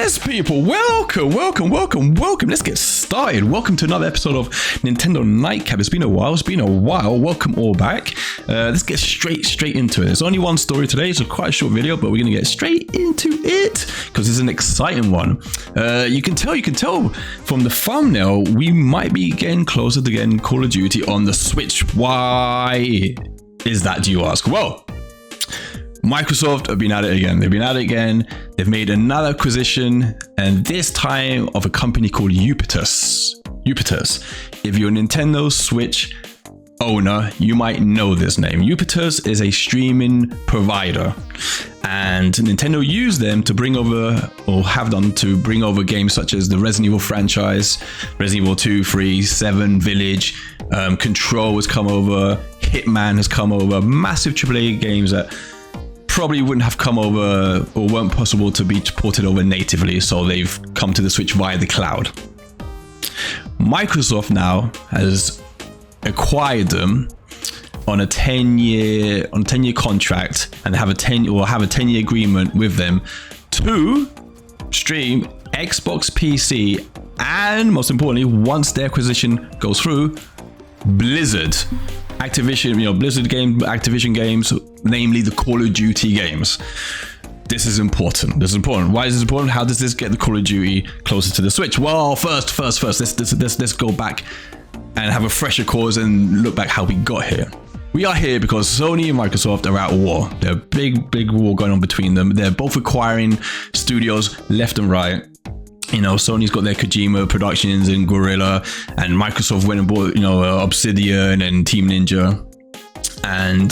Yes, people, welcome. Let's get started. Welcome to another episode of Nintendo Nightcap. It's been a while. Welcome all back. Let's get straight into it. There's only one story today. It's quite a short video, but we're going to get straight into it because it's an exciting one. You can tell from the thumbnail, we might be getting closer to getting Call of Duty on the Switch. Why is that, do you ask? Well, Microsoft have been at it again. They've made another acquisition, and this time of a company called Ubitus. If you're a Nintendo Switch owner, you might know this name. Ubitus is a streaming provider, and Nintendo used them to bring over games such as the Resident Evil franchise, Resident Evil 2, 3, 7, Village, Control has come over, Hitman has come over, massive AAA games that probably wouldn't have come over or weren't possible to be ported over natively, so they've come to the Switch via the cloud. Microsoft now has acquired them on a 10-year contract and have a 10-year agreement with them to stream Xbox, PC, and most importantly, once the acquisition goes through, Blizzard games, namely the Call of Duty games. This is important. Why is this important? How does this get the Call of Duty closer to the Switch? Well, first, let's go back and have a fresher cause and look back how we got here. We are here because Sony and Microsoft are at war. There's a big war going on between them. They're both acquiring studios left and right. You know, Sony's got their Kojima Productions and Guerrilla, and Microsoft went and bought, Obsidian and Team Ninja. And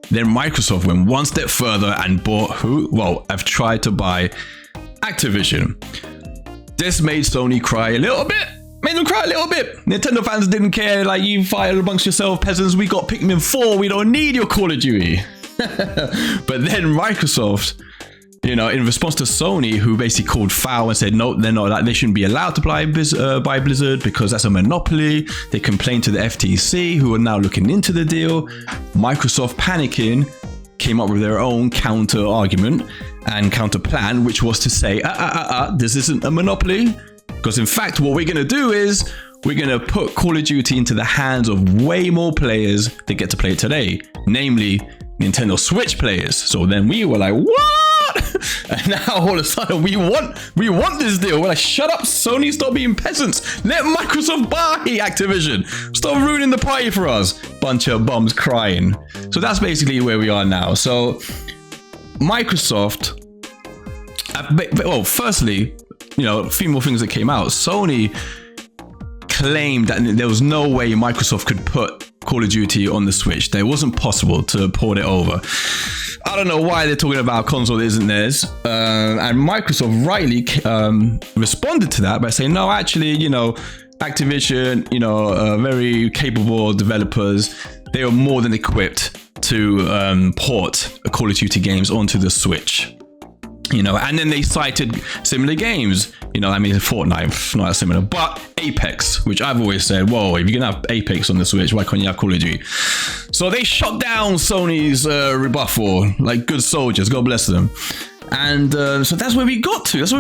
then Microsoft went one step further and bought who? Well, I've tried to buy Activision. This made Sony cry a little bit. Nintendo fans didn't care, like, you fight amongst yourself, peasants. We got Pikmin 4. We don't need your Call of Duty. But then Microsoft, in response to Sony, who basically called foul and said, no, they're not, like, they shouldn't be allowed to buy Blizzard because that's a monopoly. They complained to the FTC, who are now looking into the deal. Microsoft, panicking, came up with their own counter argument and counter plan, which was to say, this isn't a monopoly. Because in fact, what we're going to do is we're going to put Call of Duty into the hands of way more players that get to play it today, namely Nintendo Switch players. So then we were like, what? And now all of a sudden we want this deal. We're like, shut up, Sony, stop being peasants. Let Microsoft buy Activision. Stop ruining the party for us. Bunch of bums crying. So that's basically where we are now. So Microsoft, well, firstly, a few more things that came out. Sony claimed that there was no way Microsoft could put Call of Duty on the Switch. It wasn't possible to port it over. I don't know why they're talking about a console that isn't theirs. And Microsoft rightly responded to that by saying, no, actually, Activision, very capable developers, they are more than equipped to port Call of Duty games onto the Switch. And then they cited similar games, Fortnite, not that similar, but Apex, which I've always said, whoa, if you're going to have Apex on the Switch, why can't you have Call of Duty? So they shut down Sony's rebuttal, like good soldiers, God bless them. And so that's where we got to. So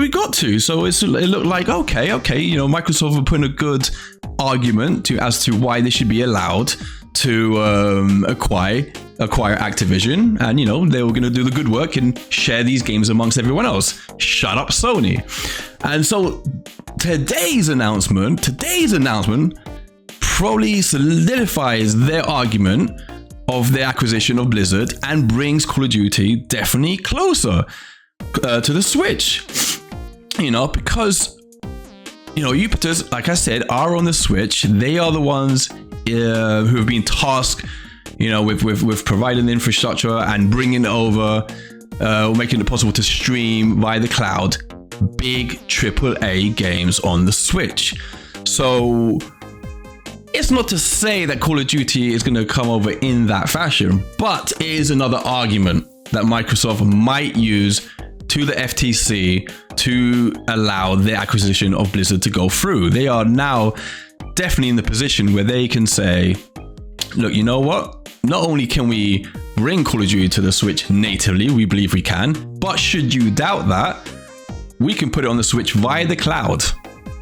it looked like, okay, Microsoft were putting a good argument as to why they should be allowed to acquire Activision, and they were going to do the good work and share these games amongst everyone else. Shut up, Sony. And so today's announcement probably solidifies their argument of the acquisition of Blizzard and brings Call of Duty definitely closer to the Switch. Because Ubitus, like I said, are on the Switch. They are the ones who have been tasked, with providing the infrastructure and bringing it over, making it possible to stream via the cloud big AAA games on the Switch. So it's not to say that Call of Duty is going to come over in that fashion, but it is another argument that Microsoft might use to the FTC to allow the acquisition of Blizzard to go through. They are now definitely in the position where they can say, look, you know what? Not only can we bring Call of Duty to the Switch natively, we believe we can, but should you doubt that, we can put it on the Switch via the cloud.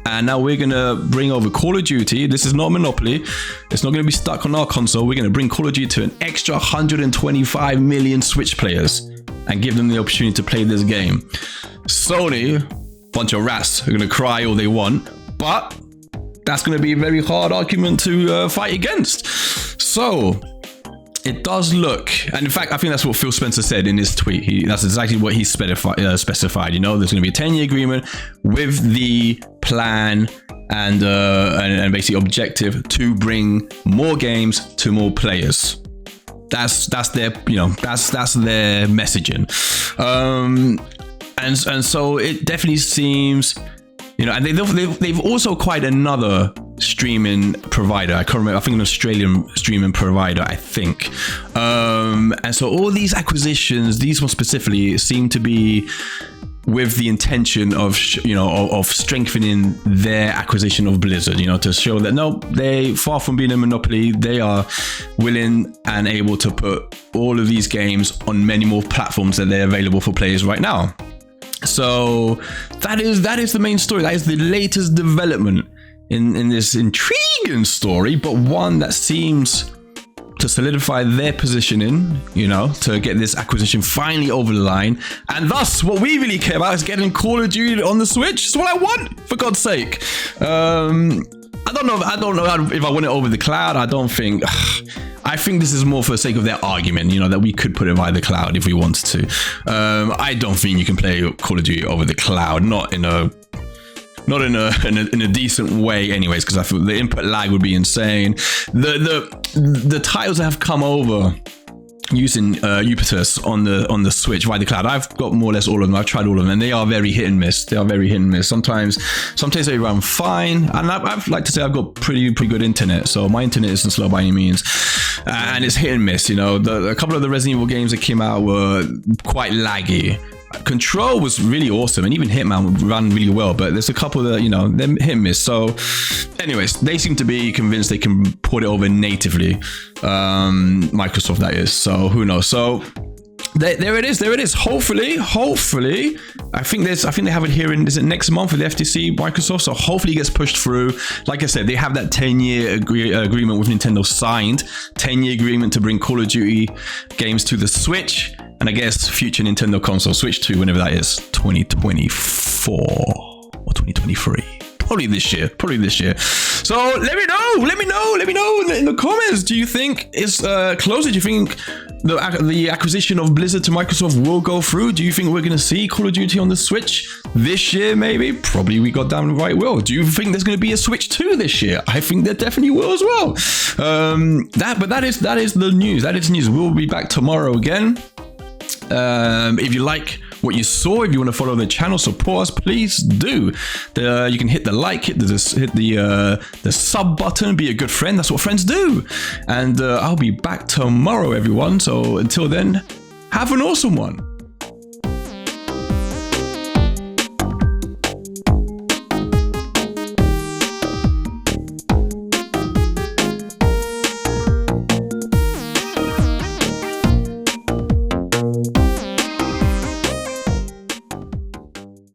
And now we're going to bring over Call of Duty. This is not Monopoly. It's not going to be stuck on our console. We're going to bring Call of Duty to an extra 125 million Switch players and give them the opportunity to play this game. Sony, bunch of rats, are going to cry all they want, but that's going to be a very hard argument to fight against. So it does look, and in fact, I think that's what Phil Spencer said in his tweet. That's exactly what he specified. You know, there's going to be a 10-year agreement with the plan and basically objective to bring more games to more players. That's their, you know, that's their messaging. And so it definitely seems, you know, and they've also acquired another streaming provider. I can't remember. I think an Australian streaming provider, I think. And so all these acquisitions, these ones specifically, seem to be with the intention of, you know, of strengthening their acquisition of Blizzard, you know, to show that no, they, far from being a monopoly, they are willing and able to put all of these games on many more platforms that they're available for players right now. So that is the main story. That is the latest development in this intriguing story, but one that seems to solidify their positioning, you know, to get this acquisition finally over the line. And thus, what we really care about is getting Call of Duty on the Switch. It's what I want, for God's sake. I don't know if I want it over the cloud. I think this is more for the sake of their argument, you know, that we could put it via the cloud if we wanted to. I don't think you can play Call of Duty over the cloud, not in a decent way, anyways, because I feel the input lag would be insane. The titles that have come over using Ubitus on the Switch via the cloud, I've got more or less all of them. I've tried all of them, and they are very hit and miss. Sometimes they run fine, and I've like to say I've got pretty good internet, so my internet isn't slow by any means, and it's hit and miss. You know, a couple of the Resident Evil games that came out were quite laggy. Control was really awesome, and even Hitman ran really well, but there's a couple that, you know, they're hit and miss. So anyways, they seem to be convinced they can put it over natively, Microsoft that is, so who knows. So there it is. Hopefully, I think they have it here is it next month with the FTC, Microsoft, so hopefully it gets pushed through. Like I said, they have that 10-year agreement with Nintendo signed, 10-year agreement to bring Call of Duty games to the Switch, and I guess future Nintendo console, Switch 2, whenever that is, 2024 or 2023. Probably this year. So let me know in the comments. Do you think it's closer? Do you think the acquisition of Blizzard to Microsoft will go through? Do you think we're going to see Call of Duty on the Switch this year? Maybe. Probably we got down the right will. Do you think there's going to be a Switch 2 this year? I think there definitely will as well. That is the news. That is news. We'll be back tomorrow again. If you like what you saw, if you want to follow the channel, support us, please do. You can hit the like, hit the sub button, be a good friend. That's what friends do. And I'll be back tomorrow, everyone. So until then, have an awesome one.